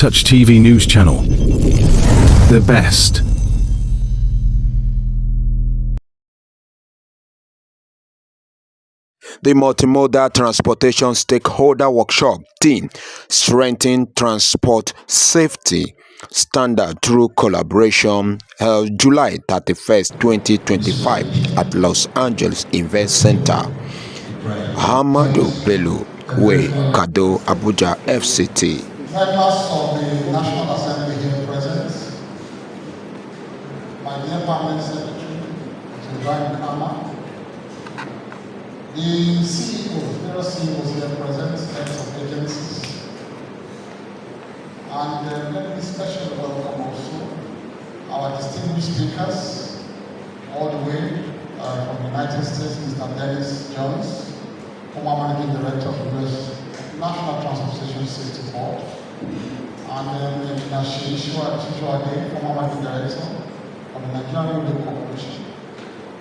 Touch TV News Channel. The best. The Multimodal Transportation Stakeholder Workshop theme: Strengthening Transport Safety Standard Through Collaboration, held July 31st, 2025 at Los Angeles Event Center, Ahmadu Bello Way, Kado, Abuja, FCT. Members of the National Assembly here present, my dear Permanent Secretary, Mr. Ibrahim Kama, the CEOs, various CEOs here present, heads of agencies, and let me specially welcome also our distinguished speakers, all the way from the United States, Mr. Dennis Jones, former Managing Director of the US National Transportation Safety Board, and Engineer Shijuade, former Managing Director of the Nigerian Railway Corporation,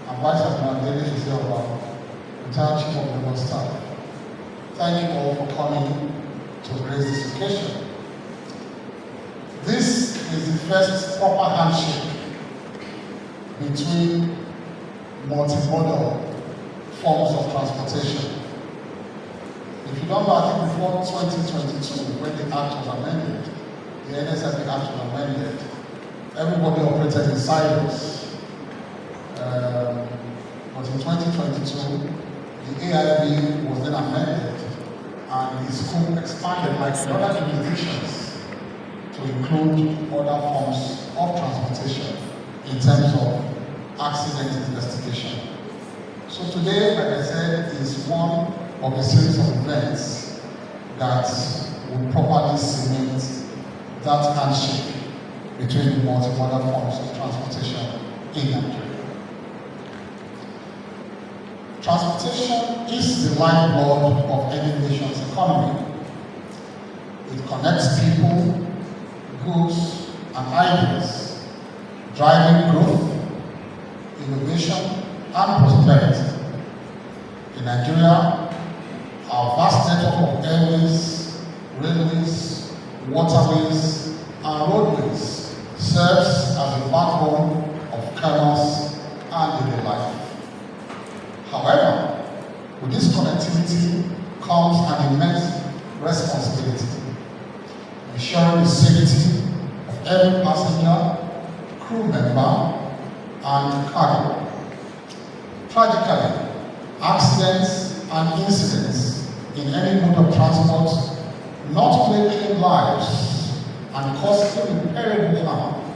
and Vice Admiral David Izeoba, retired Chief of Naval Staff. Thank you all for coming to grace this occasion. This is the first proper handshake between multimodal forms of transportation. If you don't know, I think before 2022, when the Act was amended, the NSFP Act was amended, everybody operated in silos. But in 2022, the AIB was then amended and the scope expanded like other jurisdictions to include other forms of transportation in terms of accident investigation. So today, like I said, is one of a series of events that will properly cement that handshake between the multimodal forms of transportation in Nigeria. Transportation is the lifeblood of any nation's economy. It connects people, goods, and ideas, driving growth, innovation, and prosperity. In Nigeria, our vast network of airways, railways, waterways, and roadways serves as a backbone of commerce and daily life. However, with this connectivity comes an immense responsibility, ensuring the safety of every passenger, crew member, and cargo. Tragically, accidents and incidents in any mode of transport not only claim lives and cause irreparable harm,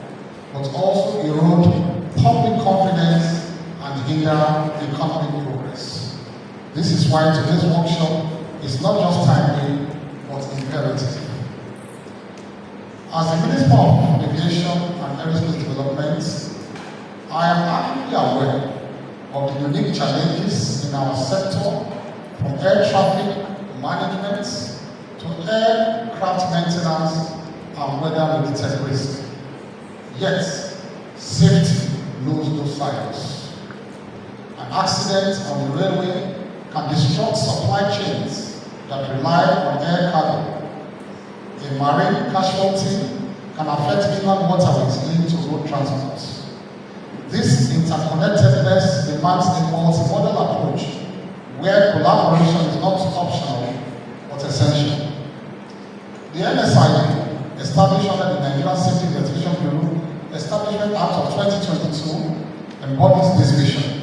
but also erode public confidence and hinder economic progress. This is why today's workshop is not just timely, but imperative. As the Minister of Aviation and Aerospace Development, I am actively aware of the unique challenges in our sector, from air traffic management to aircraft maintenance and weather-related risk. Yet, safety knows no silence. An accident on the railway can disrupt supply chains that rely on air cargo. A marine casualty can affect inland waterways linked to road transport. This interconnectedness demands a multimodal approach where collaboration is not optional but essential. The NSIB, established under the Nigerian Safety Investigation Bureau Establishment Act of 2022, embodies this vision.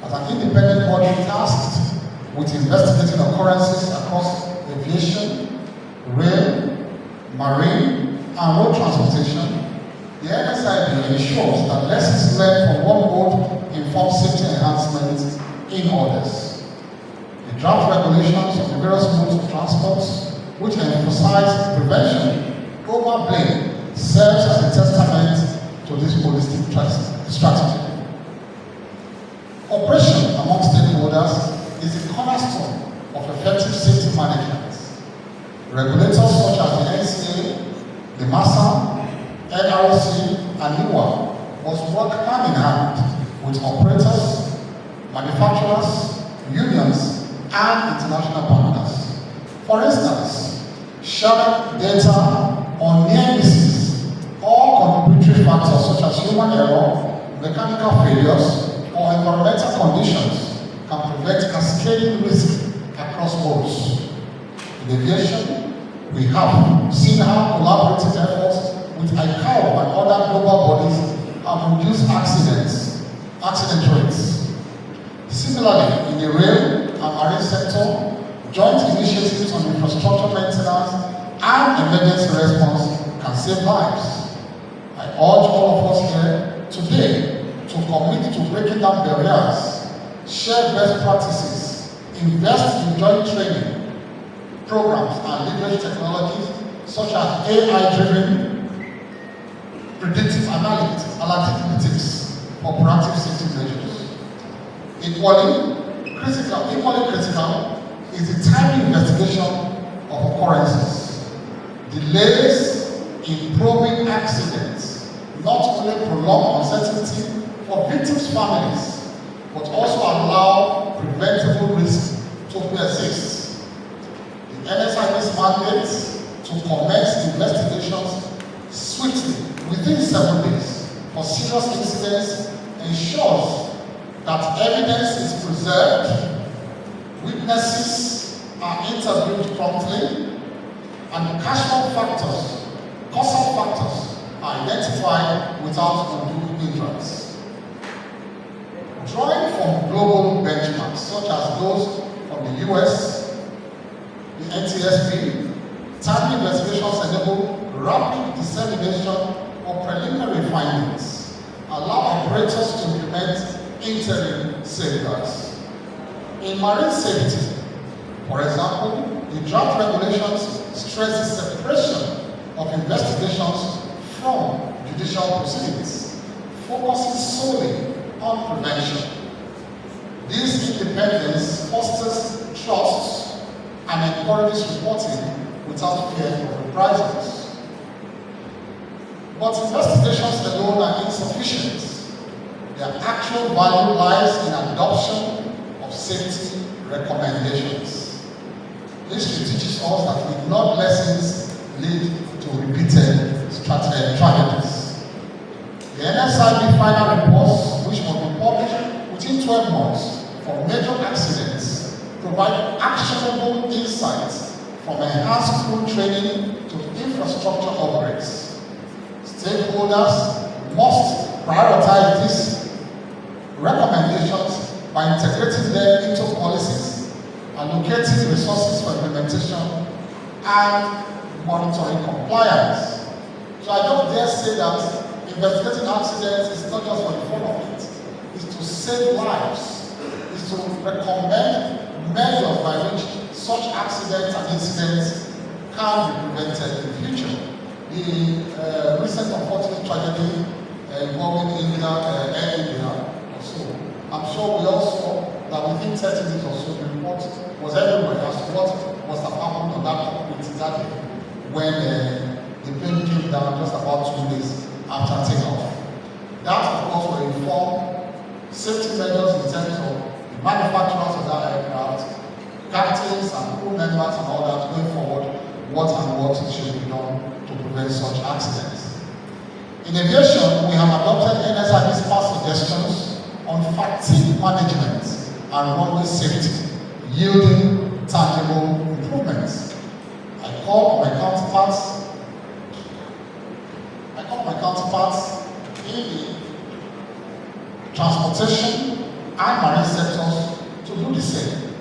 As an independent body tasked with investigating occurrences across aviation, rail, marine, and road transportation, the NSIB ensures that lessons learned from one mode inform safety enhancement in others. The draft regulations of the various modes of transport, which emphasize prevention over blame, serves as a testament to this holistic strategy. Cooperation among stakeholders is the cornerstone of effective safety management. Regulators such as the NCA, the MASA, NRC, and NIWA must work hand in hand with operators, manufacturers, unions, and international partners. For instance, sharing data on as human error, mechanical failures, or environmental conditions can prevent cascading risk across boats. In aviation, we have seen how collaborative efforts with ICAO and other global bodies have reduced accident rates. Similarly, in the rail and marine sector, joint initiatives on infrastructure maintenance and emergency response can save lives. I urge all of us here today to commit to breaking down barriers, share best practices, invest in joint training programs and leverage technologies such as AI-driven predictive analytics for proactive safety measures. Equally critical is the timely investigation of occurrences. Delays in probing accidents not only prolong uncertainty for victims' families, but also allow preventable risk to persist. The NSI's mandate to commence investigations swiftly within 7 days for serious incidents ensures that evidence is preserved, witnesses are interviewed promptly, and causal factors are identified without undue hindrance. Drawing from global benchmarks such as those from the US, the NTSB, timely investigations enable rapid dissemination of preliminary findings, allow operators to implement interim safeguards. In marine safety, for example, the draft regulations stresses separation of investigations from judicial proceedings, focusing solely on prevention. This independence fosters trust and encourages reporting without fear of reprisals. But investigations alone are insufficient. Their actual value lies in adoption of safety recommendations. History teaches us that ignored lessons lead to repeated tragedies. The NSIB final reports, which will be published within 12 months for major accidents, provide actionable insights from enhanced crew training to infrastructure upgrades. Stakeholders must prioritize these recommendations by integrating them into policies, allocating resources for implementation, and monitoring compliance. So I don't dare say that investigating accidents is not just for the fun of it. It's to save lives. It's to recommend measures by which such accidents and incidents can be prevented in the future. The recent unfortunate tragedy involving Air India or so, I'm sure we all saw that within 30 minutes or so, the report was everywhere as to what must have happened on that cockpit that day when the plane came down just about 2 days after takeoff. That, of course, will inform safety measures in terms of the manufacturers of that aircraft, captains and crew members and all that going forward, what should be done to prevent such accidents. In aviation, we have adopted NSIB's past suggestions on fatigue management and runway safety, yielding tangible improvements. I call on my counterparts in the transportation and marine sectors to do the same.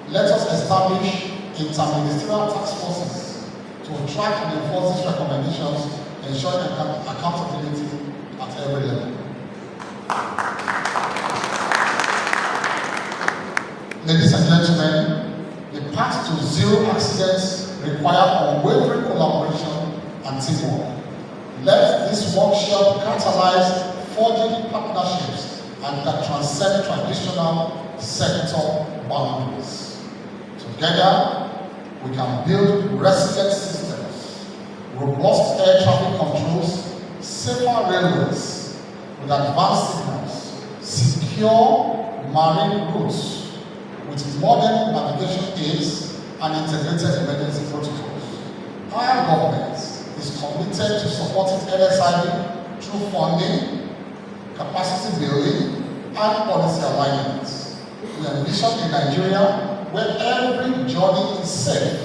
Let us establish interministerial task forces to track and enforce these recommendations, ensuring accountability at every level. Ladies and gentlemen, the path to zero accidents requires unwavering collaboration and teamwork. Let this workshop catalyze forging partnerships and that transcend traditional sector boundaries. Together, we can build resilient systems, robust air traffic controls, safer railways with advanced signals, secure marine routes with modern navigation aids and integrated emergency protocols. Our government is committed to supporting NSIB through funding, capacity building, and policy alignment. We envision a Nigeria where every journey is safe,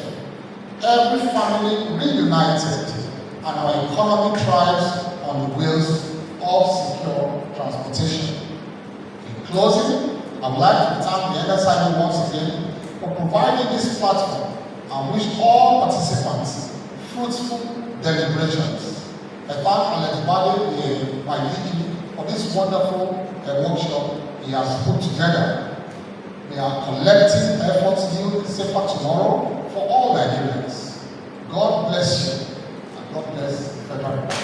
every family reunited, and our economy thrives on the wheels of secure transportation. In closing, I would like to thank the NSIU once again for providing this platform and wish all participants fruitful deliberations. I thank Alex Bade, my DG, for this wonderful workshop he has put together. May our collective efforts yield a safer tomorrow for all Nigerians. God bless you, and God bless the Federal Republic.